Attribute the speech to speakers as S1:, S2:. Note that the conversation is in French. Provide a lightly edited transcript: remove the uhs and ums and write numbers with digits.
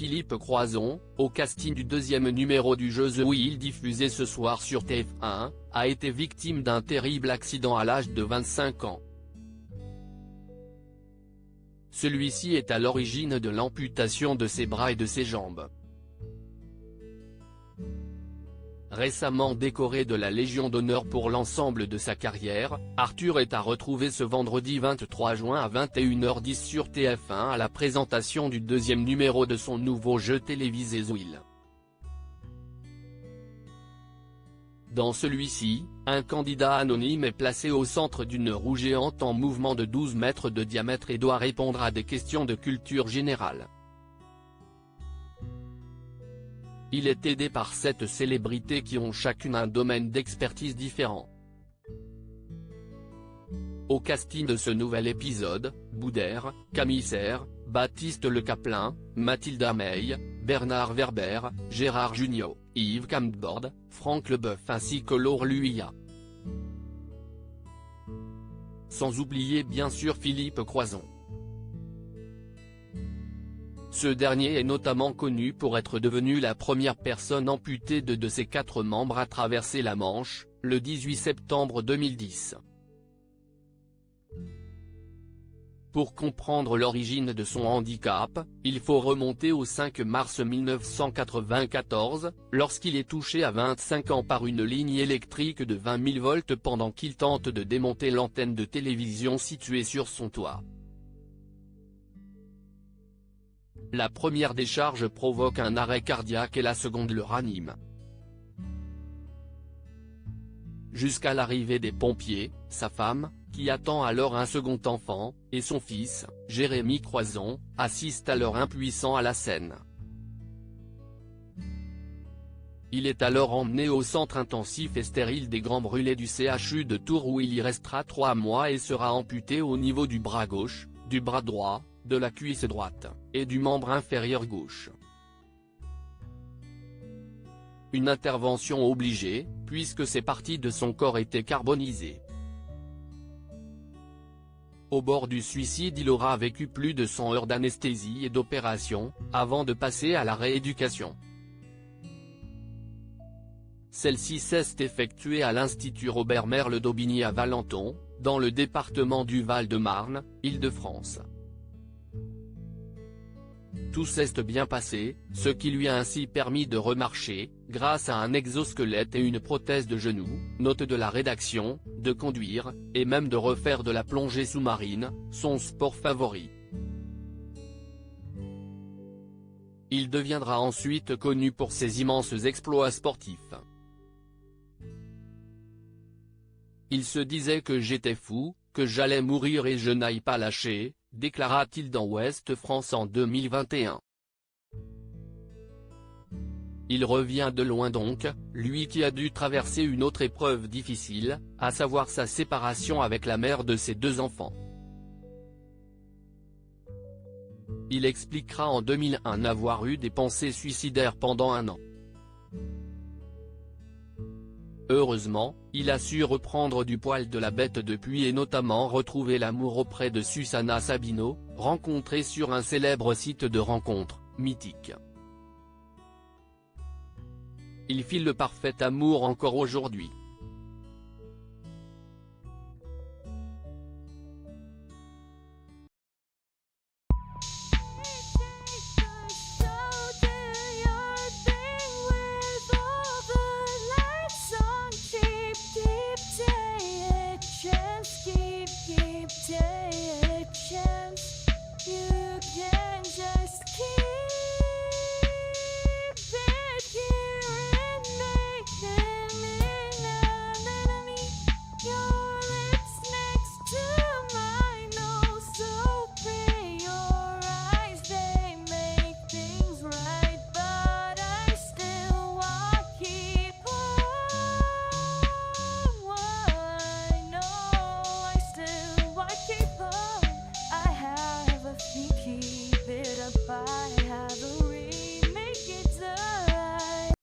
S1: Philippe Croizon, au casting du deuxième numéro du jeu The Wheel diffusé ce soir sur TF1, a été victime d'un terrible accident à l'âge de 25 ans. Celui-ci est à l'origine de l'amputation de ses bras et de ses jambes. Récemment décoré de la Légion d'honneur pour l'ensemble de sa carrière, Arthur est à retrouver ce vendredi 23 juin à 21h10 sur TF1 à la présentation du deuxième numéro de son nouveau jeu télévisé The Wheel. Dans celui-ci, un candidat anonyme est placé au centre d'une roue géante en mouvement de 12 mètres de diamètre et doit répondre à des questions de culture générale. Il est aidé par 7 célébrités qui ont chacune un domaine d'expertise différent. Au casting de ce nouvel épisode, Boudère, Camille Serre, Baptiste Le Caplin, Mathilda May, Bernard Werber, Gérard Jugnot, Yves Campbord, Franck Leboeuf ainsi que Laure Luyat. Sans oublier bien sûr Philippe Croizon. Ce dernier est notamment connu pour être devenu la première personne amputée de ses 4 membres à traverser la Manche, le 18 septembre 2010. Pour comprendre l'origine de son handicap, il faut remonter au 5 mars 1994, lorsqu'il est touché à 25 ans par une ligne électrique de 20 000 volts pendant qu'il tente de démonter l'antenne de télévision située sur son toit. La première décharge provoque un arrêt cardiaque et la seconde le ranime. Jusqu'à l'arrivée des pompiers, sa femme, qui attend alors un second enfant, et son fils, Jérémy Croizon, assistent alors impuissants à la scène. Il est alors emmené au centre intensif et stérile des Grands Brûlés du CHU de Tours où il y restera 3 mois et sera amputé au niveau du bras gauche, du bras droit, de la cuisse droite, et du membre inférieur gauche. Une intervention obligée, puisque ces parties de son corps étaient carbonisées. Au bord du suicide, il aura vécu plus de 100 heures d'anesthésie et d'opération, avant de passer à la rééducation. Celle-ci s'est effectuée à l'Institut Robert Merle d'Aubigny à Valenton, dans le département du Val-de-Marne, Île-de-France. Tout s'est bien passé, ce qui lui a ainsi permis de remarcher, grâce à un exosquelette et une prothèse de genou, note de la rédaction, de conduire, et même de refaire de la plongée sous-marine, son sport favori. Il deviendra ensuite connu pour ses immenses exploits sportifs. Il se disait que j'étais fou, que j'allais mourir et je n'aille pas lâcher, déclara-t-il dans Ouest France en 2021. Il revient de loin donc, lui qui a dû traverser une autre épreuve difficile, à savoir sa séparation avec la mère de ses 2 enfants. Il expliquera en 2001 avoir eu des pensées suicidaires pendant 1 an. Heureusement, il a su reprendre du poil de la bête depuis et notamment retrouver l'amour auprès de Susanna Sabino, rencontrée sur un célèbre site de rencontres, Mythique. Il file le parfait amour encore aujourd'hui.